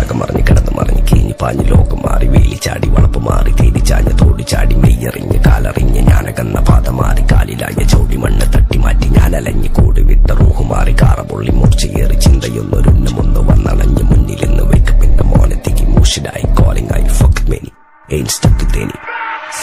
നാടകം മറിഞ്ഞ് കിടന്ന് മറിഞ്ഞ് കീഞ്ഞ് പാഞ്ഞ് ലോകം മാറി വേലി ചാടി വളപ്പ് മാറി തേടി ചാഞ്ഞ തോടി ചാടി മെയ്യറിഞ്ഞ് കാലറിഞ്ഞ് ഞാനകന്ന പാത മാറി കാലിലായ ചോടി മണ്ണ് തട്ടി മാറ്റി ഞാനലഞ്ഞ് കൂടി വിട്ട റൂഹ് മാറി കാറ പൊള്ളി മൂർച്ചയേറി ചിന്തയൊന്നൊരുണ്ണമൊന്ന് വന്നണഞ്ഞ് മുന്നിലെന്ന് വെക്കപ്പിന്റെ മോനത്തേക്ക് മൂഷിടായി കോളിംഗ് ആയി fuck many ain't stuck with any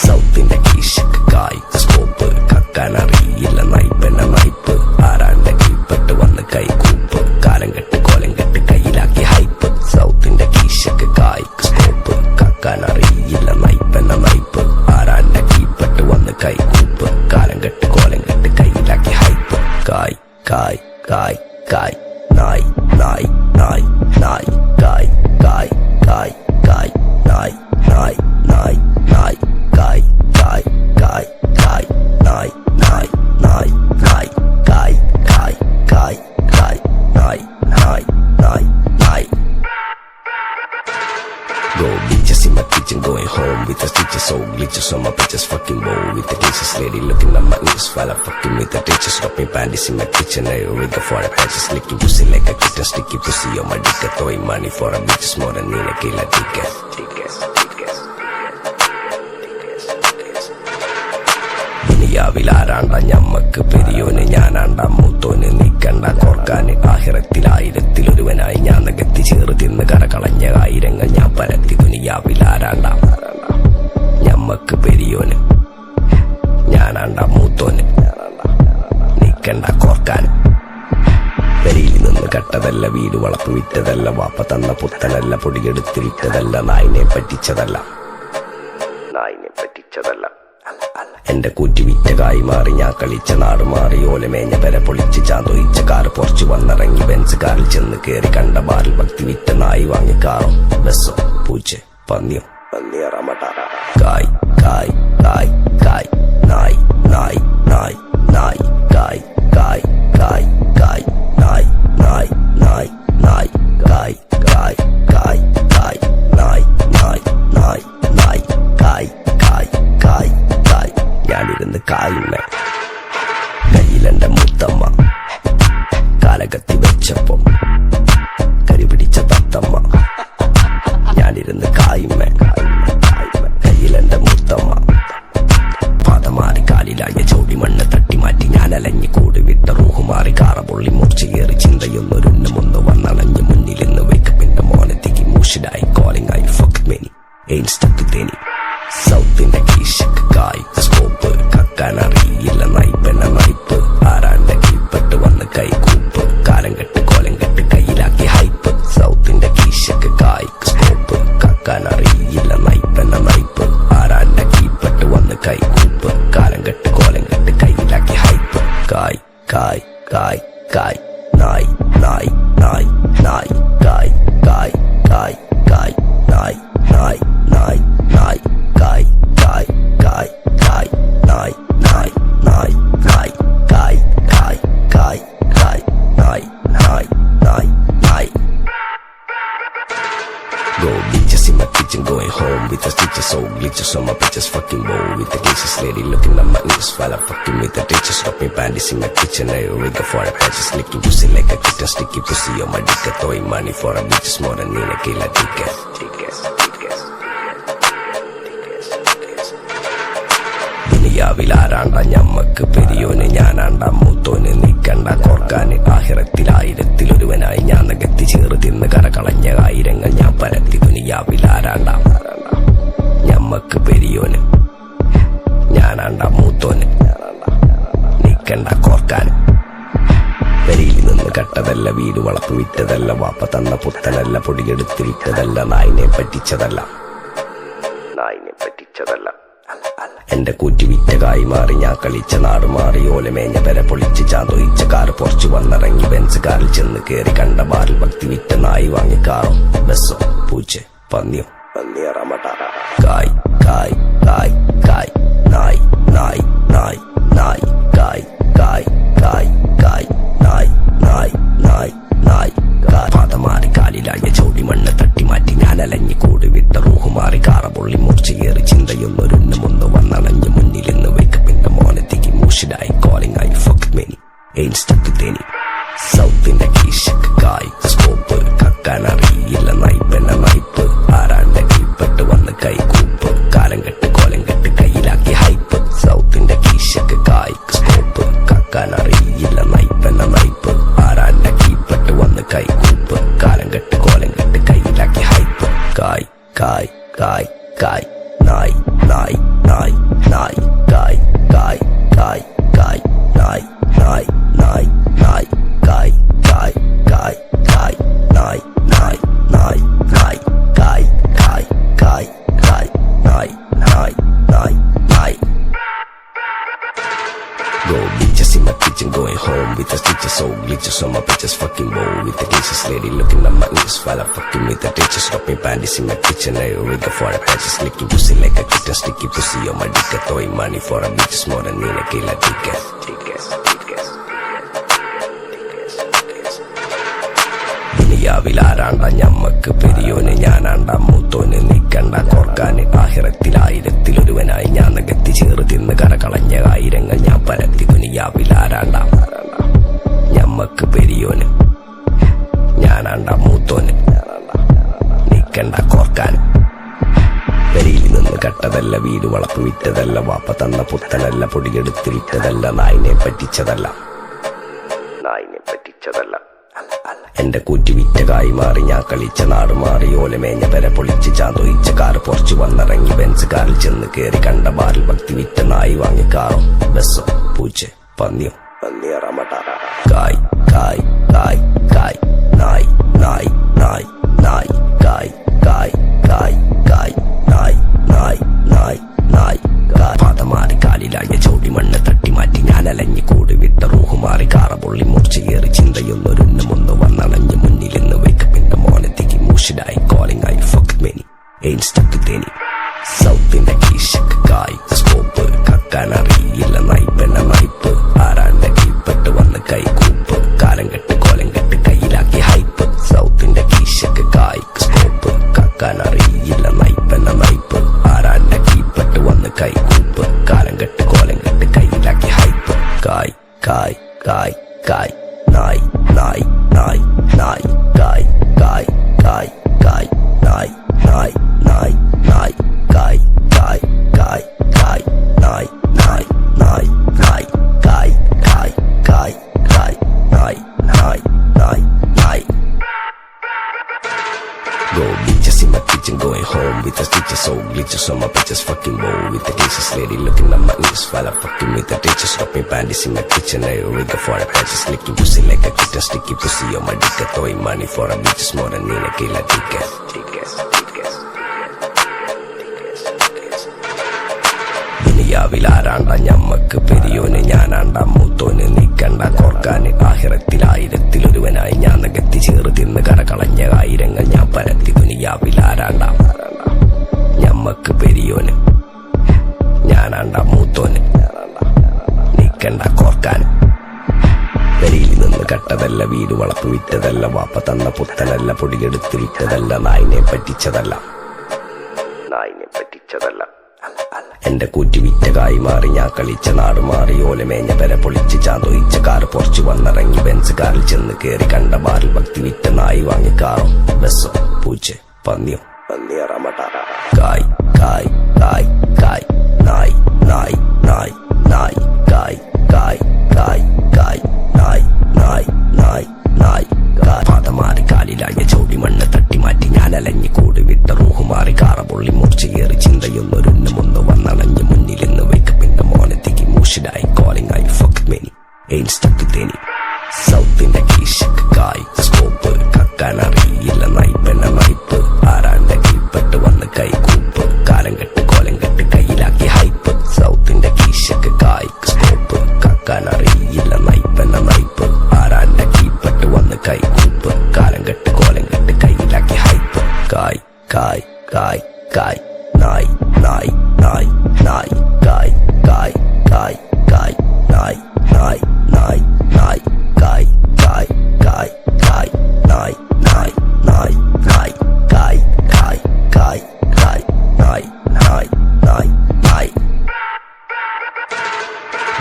സൗത്തിന്റെ കീശക്ക് കായ് സ്കോപ്പ് കക്കാനറിയില്ല നൈപ്പെന്ന നൈപ്പ് ആരാന്റെ കീപ്പെട്ട് വന്ന് കൈകൂപ്പ് കാലം കെട്ട് കോലം കെട്ട് കയ്യിലാക്കി ഹൈപ്പ് സൗത്തിന്റെ കീശക്ക് കായ് സ്കോപ്പ് കക്കാനറിയില്ല നൈപ്പെന്ന നൈപ്പ് ആരാന്റെ കീപ്പെട്ട് വന്ന് കൈകൂപ്പ് കാലം കെട്ട് കോലം കെട്ട് കയ്യിലാക്കി ഹൈപ്പ് കായ് കായ് കായ് കായ് നായ് നായ് നായ് നായ് കായ് കായ് കായ് കായ് നായ് നായ് നായ് നായ് കായ് കായ് കായ് കായ് നായ് നായ് നായ് നായ് കായ് കായ് കായ് കായ് നായ് നായ് നായ് നായ് Go bitches in my kitchen going home with the stitches so glitches on my bitches fucking bow with the cases lady looking at my niggas while I'm fucking with the ditches dropping panties in my kitchen I rig for a patches licking pussy like a kitten sticky pussy on my dick throwing money for a bitches more than in a killer tickets ദുനിയാവിലാരാണ്ട ഞമ്മക്ക് പെരിയോന് ഞാനാണ്ട മൂത്തോന് നീക്കണ്ട കോർക്കാന് ആഹിറത്തിലായിരത്തിലൊരുവനായി ഞാൻ നികത്തി ചേറ് തിന്ന് കരകളഞ്ഞ ആയിരങ്ങൾ ഞാൻ പരത്തി ദുനിയാവിലാരാണ്ട ഞമ്മക്ക് പെരിയോന് ഞാനാണ്ട മൂത്തോന് നീക്കണ്ട കോർക്കാന് പെരിയിൽ നിന്ന് കട്ടതല്ല വീട് വളപ്പ് വിറ്റതല്ല വാപ്പ തന്ന പുത്തനല്ല പൊടിയെടുത്ത് വിറ്റതല്ല നായിനെ പറ്റിച്ചതല്ല എന്റെ കൂറ്റി വിറ്റ കായി മാറി ഞാൻ കളിച്ച നാട് മാറി ഓലമേഞ്ഞ പെര പൊളിച്ച് ചാന്തൊയിച്ച കാറ് പൊറച്ചു വന്നിറങ്ങി ബെൻസ് കാറിൽ ചെന്ന് കേറി കണ്ട ബാറിൽ ഭക്തി വിറ്റ നായി വാങ്ങി കാറോ ബസ്സോ പൂച്ച പന്നിയോ കായ് കായ് കായ് കായ് നായ് നായ് നായ് നായ് കായ് കായ് കായ് കായ് നായ് നായ് നായ് നായ് കായ് കായ് കായ് കായ് നായ് നായ് നായ് നായ് കായ് കായ് കായ് കായ് ഞാനിരുന്ന് കായുന്ന കയ്യിലെന്റെ മുത്തമ്മ കാലകത്തി വെച്ചപ്പം കരിപിടിച്ച തത്തമ്മ ഞാനിരുന്ന് കായുമ്മ കയ്യിലെന്റെ മുത്തമ്മ പാതമാറി കാലിലായ ചോടി മണ്ണ് തട്ടി മാറ്റി ഞാനലഞ്ഞ് കൂടി വിട്ട റൂഹ് മാറി കാറ പൊള്ളി മൂർച്ചയേറി ചിന്തയൊന്നൊരുണ്ണമൊന്ന് വന്നണഞ്ഞ് മുന്നിലെന്ന് വെക്കപ്പിന്റെ മോനത്തേക്ക് മൂഷിടായി കോളിംഗ് ആയി fuck many ain't stuck with any സൗത്തിന്റെ കീശക്ക് കായ് സ്കോപ്പ് കക്കാനറിയില്ല നൈപ്പെന്ന നൈപ്പ് ആരാന്റെ കീപ്പെട്ട് വന്ന് കൈകൂപ്പ് കാലം കെട്ട് കോലം കെട്ട് കയ്യിലാക്കി ഹൈപ്പ് സൗത്തിന്റെ കീശക്ക് കായ് സ്കോപ്പ് കക്കാനറിയില്ല നൈപ്പെന്ന നൈപ്പ് ആരാന്റെ കീപ്പെട്ട് വന്ന് കൈകൂപ്പ് കാലം കെട്ട് കോലം കെട്ട് കയ്യിലാക്കി ഹൈപ്പ് കായ് കായ് കായ് കായ് നായ് നായ് നായ് നായ് കായ് കായ് കായ് കായ് നായ് നായ് നായ് നായ് കായ് കായ് കായ് കായ് നായ് നായ് നായ് നായ് കായ് കായ് കായ് കായ് നായ് നായ് നായ് നായ് Go bitches in my kitchen going home with the stitches so glitches on my bitches fucking bow with the cases lady looking at my niggas while I'm fucking with the ditches dropping panties in my kitchen I rig for a patches licking pussy like a kitten sticky pussy on my dick throwing money for a bitches more than in a killer tickets ദുനിയാവിലാരാണ്ട ഞമ്മക്ക് പെരിയോന് ഞാനാണ്ട മൂത്തോന് നീക്കണ്ട കോർക്കാന് ആഹിറത്തിലായിരത്തിലൊരുവനായി ഞാൻ നികത്തി ചേറ് തിന്ന് കരകളഞ്ഞ ആയിരങ്ങൾ ഞാൻ പരത്തി ദുനിയാവിലാരാണ്ട ഞമ്മക്ക് പെരിയോന് ഞാനാണ്ട മൂത്തോന് നീക്കണ്ട കോർക്കാന് പെരിയിൽ നിന്ന് കട്ടതല്ല വീട് വളപ്പ് വിറ്റതല്ല വാപ്പ തന്ന പുത്തനല്ല പൊടിയെടുത്ത് വിറ്റതല്ല നായിനെ പറ്റിച്ചതല്ല എന്റെ കൂറ്റി വിറ്റ കായി മാറി ഞാൻ കളിച്ച നാട് മാറി ഓലമേഞ്ഞ പെര പൊളിച്ച് ചാന്തൊയിച്ച കാറ് പൊറച്ചു വന്നിറങ്ങി ബെൻസ് കാറിൽ ചെന്ന് കേറി കണ്ട ബാറിൽ ഭക്തി വിറ്റ നായി വാങ്ങി കാറോ ബസ്സോ പൂച്ച പന്നിയോ കായ് കായ് കായ് കായ് നായ് നായ് നായ് നായ് കായ് കായ് കായ് കായ് നായ് നായ് നായ് നായ് പാതമാറി കാലിലായ ചോടി മണ്ണ് തട്ടി മാറ്റി ഞാനലഞ്ഞ് കൂടി വിട്ട റൂഹ് മാറി കാറ പൊള്ളി മൂർച്ചയേറി ചിന്തയൊന്നൊരുണ്ണമൊന്ന് വന്നണഞ്ഞ് മുന്നിലെന്ന് വെക്കപ്പിന്റെ മോനത്തേക്ക് മൂഷിടായി കോളിംഗ് ആയി fuck many ain't stuck with any സൗത്തിന്റെ കീശക്ക് കായ് സ്കോപ്പ് കക്കാനറിയില്ല നൈപ്പെന്ന കൈകൂപ്പ് കാലം കെട്ട് കോലം കെട്ട് കയ്യിലാക്കി ഹൈപ്പ് കായ് കായ് കായ് കായ് നായ് നായ് നായ് നായ് കായ് കായ് കായ് കായ് നായ് നായ് നായ് നായ് കായ് കായ് കായ് കായ് നായ് നായ് നായ് നായ് കായ് കായ് കായ് കായ് നായ് നായ് നായ് നായ്. Go bitches in my kitchen, going home with the stitches, so glitches on my bitches, fucking bow with the cases, lady looking at my niggas while I'm fucking with the ditches, dropping panties in my kitchen, I rig for a patches, licking pussy like a kitten, sticky pussy on my dick, throwing money for a bitches more than in a killer ticket. ദുനിയാവിലാരാണ്ട ഞമ്മക്ക് പെരിയോന് ഞാനാണ്ട മൂത്തോന് നിക്കണ്ട കോർക്കാന് ആഹിറത്തിൽ ആയിരത്തിലൊരുവനായി ഞാൻ നികത്തി ചേറ് തിന്ന് കരകളഞ്ഞ ആയിരങ്ങൾ ഞാൻ പരത്തി ദുനിയാവിലാരാണ്ട ഞമ്മക്ക് പെരിയോന് ഞാനാണ്ട മൂത്തോന് നിക്കണ്ട കോർക്കാന് പെരിയിൽ നിന്ന് കട്ടതല്ല വീട് വളപ്പ് വിറ്റതല്ല വാപ്പ തന്ന പുത്തനല്ല പൊടിയെടുത്ത് വിറ്റതല്ല നായിനെ പറ്റിച്ചതല്ല എന്റെ കൂറ്റി വിറ്റ കായി മാറി ഞാൻ കളിച്ച നാട് മാറി ഓലമേഞ്ഞ പെര പൊളിച്ച് ചാന്തൊയിച്ച കാറ് പൊറച്ചു വന്നിറങ്ങി ബെൻസ് കാറിൽ ചെന്ന് കേറി കണ്ട ബാറിൽ ഭക്തി വിറ്റ നായി വാങ്ങി കാറോ ബസ്സോ പൂച്ച പന്നിയോ കായ് കായ് കായ് കായ് നായ് നായ് നായ് നായ് കായ് കായ് കായ് കായ് നായ് നായ് നായ് നായ് പാതമാറി കാലിലായ ചോടി മണ്ണ് തട്ടി മാറ്റി ഞാൻ അലഞ്ഞി കൂടി വിട്ട റൂഹ് മാറി കാറ പൊള്ളി മുറിച്ച് കയറി ചിന്തയൊന്നൊരുന്ന് മുന്ന് വന്നണഞ്ഞ് മുന്നിൽ നിന്ന് വെക്കപ്പിന്റെ മോനത്തേക്ക് മൂഷിഡായി കോളിംഗ് ആയി ഫക്ക് മെനി എയിൻസ്റ്റക്ക് തേനി സൗത്തിന്റെ കീശക്ക് കായ് സ്കോപ്പ് കക്കാനറിയില്ല നയിപ്പെന്ന നയിപ്പ് ആരാന്റെ കീപ്പെട്ട് വന്ന് കൈകൂപ്പ് കാലം കെട്ട് കോലം കെട്ട് കയ്യിലാക്കി ഹൈപ്പ് സൗത്തിന്റെ കീശക്ക് കായ് സ്കോപ്പ് കക്കാനറിയില്ല നയിപ്പെന്ന നയിപ്പ് ആരാന്റെ കീപ്പെട്ട് വന്ന് കൈകൂപ്പ് കാലം കെട്ട് കോലം കെട്ട് കയ്യിലാക്കി ഹൈപ്പ് കായ് കായ് കായ് കായ് നായ് നായ് നായ് നായ് കായ് കായ് കായ് കായ് നായ് നായ് നായ് നായ് കായ് കായ് കായ് കായ് നായ് നായ് നായ് നായ് കായ് കായ് കായ് കായ് നായ് നായ് നായ് നായ്. Go bitches in my kitchen, going home with the stitches, so glitches on my bitches, fucking bow with the cases, lady looking at my niggas while I'm fucking with the ditches, dropping panties in my kitchen, I rig for a patches, licking pussy like a kitten, sticky pussy on my dick, throwing money for a bitches more than in a killer ticket. ദുനിയാവിലാരാണ്ട ഞമ്മക്ക് പെരിയോന് ഞാനാണ്ട മൂത്തോന് നിക്കണ്ട കോർക്കാന് ആഹിറത്തിൽ ആയിരത്തിലൊരുവനായി ഞാൻ നികത്തി ചേറ് തിന്ന് കരകളഞ്ഞ ആയിരങ്ങൾ ഞാൻ പരത്തി ദുനിയാവിലാരാണ്ട ഞമ്മക്ക് പെരിയോന് ഞാനാണ്ട മൂത്തോന് നിക്കണ്ട കോർക്കാന് പെരിയിൽ നിന്ന് കട്ടതല്ല വീട് വളപ്പ് വിറ്റതല്ല വാപ്പ തന്ന പുത്തനല്ല പൊടിയെടുത്ത് വിറ്റതല്ല നായിനെ പറ്റിച്ചതല്ല എന്റെ കൂറ്റി വിറ്റ കായി മാറി ഞാൻ കളിച്ച നാട് മാറി ഓലമേഞ്ഞ പെര പൊളിച്ച് ചാന്തൊയിച്ച കാറ് പൊറച്ചു വന്നിറങ്ങി ബെൻസ് കാറിൽ ചെന്ന് കേറി കണ്ട ബാറിൽ ഭക്തി വിറ്റ നായി വാങ്ങി കാറോ ബസ്സോ പൂച്ച പന്നിയോ കായ് കായ് കായ് കായ് നായ് നായ് നായ് നായ് കായ് കായ് കായ് കായ് നായ് നായ് നായ് നായ് പാതമാറി കാലിലായ ചോടി മണ്ണ് തട്ടി മാറ്റി ഞാൻ അലഞ്ഞി കൂടി വിട്ട റൂഹ് മാറി കാറ പൊള്ളി മുറിച്ച് കയറി ചിന്തയൊന്നൊരുന്ന് മുന്ന് വന്നണഞ്ഞ് മുന്നിൽ നിന്ന് വെക്കപ്പിന്റെ മോനത്തേക്ക് മൂഷിഡായി കോളിംഗ് ആയി ഫക്ക് മെനി എയിൻസ്റ്റക്ക് തേനി സൗത്തിന്റെ കീശക്ക് കായ് സ്കോപ്പ് കക്കാനറിയില്ല നയിപ്പെന്ന നയിപ്പ് ആരാന്റെ കീപ്പെട്ട് വന്ന് കൈകൂപ്പ് കാലം കെട്ട് കോലം കെട്ട് കയ്യിലാക്കി ഹൈപ്പ് സൗത്തിന്റെ കീശക്ക് കായ് സ്കോപ്പ് കക്കാനറിയില്ല നയിപ്പെന്ന നയിപ്പ് ആരാന്റെ കീപ്പെട്ട് വന്ന് കൈകൂപ്പ് കാലം കെട്ട് കോലം കെട്ട് കയ്യിലാക്കി ഹൈപ്പ് കായ് കായ് കായ് കായ് നായ് നായ് നായ് നായ് കായ് കായ് കായ് കായ് നായ് നായ് നായ് നായ് കായ് കായ് കായ് കായ് നായ് നായ് നായ് നായ് കായ് കായ് കായ് കായ് നായ് നായ് നായ് നായ്.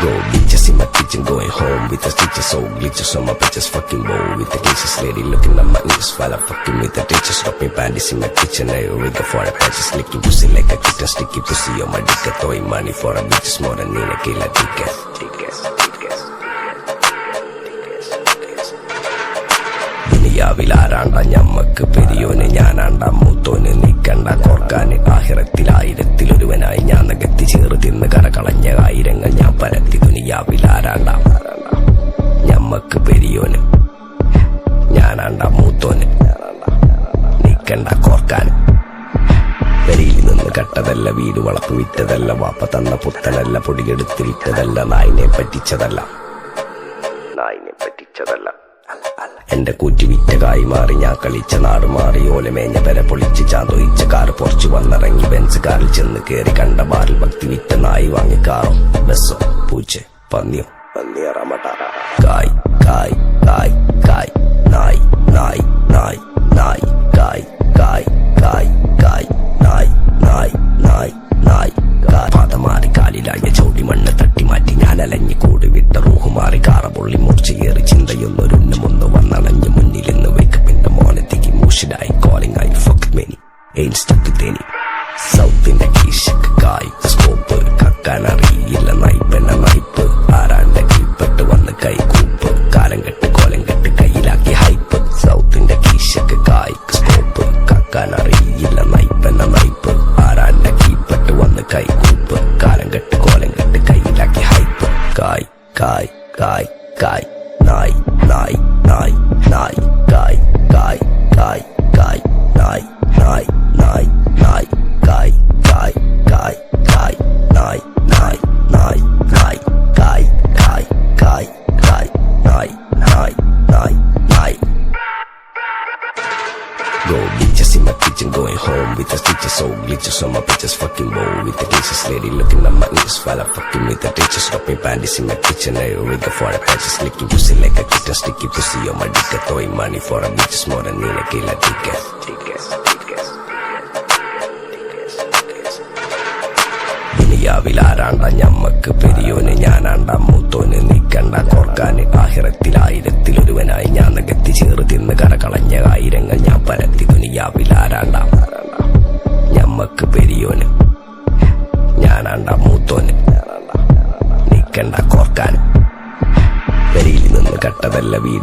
Go bitches in my kitchen, going home with the stitches, so glitches on my bitches, fucking bow with the cases, lady looking at my niggas while I'm fucking with the ditches, dropping panties in my kitchen, I rig for a patches, licking pussy like a kitten, sticky pussy on my dick, throwing money for a bitches more than in a killer ticket. ദുനിയാവിലാരാണ്ട ഞമ്മക്ക് പെരിയോന് ഞാനാണ്ട മൂത്തോന് നീക്കണ്ട കോർക്കാന് ആഹിറത്തിലായിരത്തിലൊരുവനായി ഞാൻ നകത്തി ചേറ് തിന്ന് കരകളഞ്ഞ ആയിരങ്ങൾ ഞാൻ പരത്തി ദുനിയാവിലാരാണ്ട ഞമ്മക്ക് പെരിയോന് ഞാനാണ്ട മൂത്തോന് നീക്കണ്ട കോർക്കാന് പെരിയിൽ നിന്ന് കട്ടതല്ല വീട് വളപ്പ് വിറ്റതല്ല വാപ്പ തന്ന പുത്തനല്ല പൊടിയെടുത്ത് വിറ്റതല്ല നായിനെ പറ്റിച്ചതല്ല എന്റെ കൂറ്റി വിറ്റ കായി മാറി ഞാൻ കളിച്ച നാട് മാറി ഓലമേഞ്ഞ പെര പൊളിച്ച് ചാന്തൊയിച്ച കാറ് പൊറച്ചു വന്നിറങ്ങി ബെൻസ് കാറിൽ ചെന്ന് കേറി കണ്ട ബാറിൽ ഭക്തി വിറ്റ നായി വാങ്ങി കാറോ ബസ്സോ പൂച്ച പന്നിയോ പന്നിയറമട്ട കായ് കായ് കായ് കായ് നായ് നായ് നായ് നായ് കായ് കായ് കായ് കായ് നായ് നായ് നായ് നായ് പാതമാറി കാലിലായ ചൗടി മണ്ണ് തട്ടി മാറ്റി ഞാൻ അലഞ്ഞു കൂടി വിട്ട റൂഹ് മാറി കാറ പൊള്ളി മൂർച്ചയേറി ചിന്തയൊന്നൊരുണ്ണമൊന്ന് വന്നണഞ്ഞു മുന്നിൽ നിന്ന് വേക്കപ്പിന്റെ മോനത്തേക്ക് മൂഷിഡായി കോളിംഗ് ആയി ഫക്ക് മെനി എയിൻസ്റ്റത്തേനി സൗത്തിന്റെ കീശക്ക് കായ് സ്കോപ്പ് കക്കാനറിയില്ല നയിപ്പെന്ന നയിപ്പ് ആരാന്റെ കീപ്പെട്ട് വന്ന് കൈകൂപ്പ് കാലം കെട്ട് കോലം കെട്ട് കയ്യിലാക്കി ഹൈപ്പ് സൗത്തിന്റെ കീശക്ക് കായ് സ്കോപ്പ് കക്കാനറിയില്ല നയിപ്പെന്ന നയിപ്പ് ആരാന്റെ കീപ്പെട്ട് വന്ന് കൈകൂപ്പ് കാലം കെട്ട് കോലം കെട്ട് കയ്യിലാക്കി ഹൈപ്പ് കായ് കായ് കായ് കായ് നായ് നായ് നായ് നായ് കായ് കായ് കായ് കായ് നായ് നായ് നായ് നായ് കായ് കായ് കായ് കായ് നായ് നായ് നായ് നായ് കായ് കായ് കായ് കായ് നായ് നായ് നായ് നായ് Go bitches in my kitchen, going home with the stitches, so glitches on my bitches, fucking bow with the glitches, lady looking at my niggas while I'm fucking with the ditches, dropping panties in my kitchen, I rig for a patches, licking pussy like a kitten, sticky pussy on my dick, throwing money for a bitches more than in a killer tickets. ദുനിയാവിലാരാണ്ട ഞമ്മക്ക് പെരിയോന് ഞാനാണ്ട മൂത്തോന് നീക്കണ്ട കോർക്കാന് ആഹിറത്തിലായിരത്തിലൊരുവനായി ഞാൻ നകത്തി ചേറ് തിന്ന് കരകളഞ്ഞ ആയിരങ്ങൾ ഞാൻ പരത്തി ദുനിയാവിലാരാണ്ട ഞമ്മക്ക് പെരിയോന് ഞാനാണ്ട മൂത്തോന് നീക്കണ്ട കോർക്കാന് പെരിയിൽ നിന്ന് കട്ടതല്ല വീട്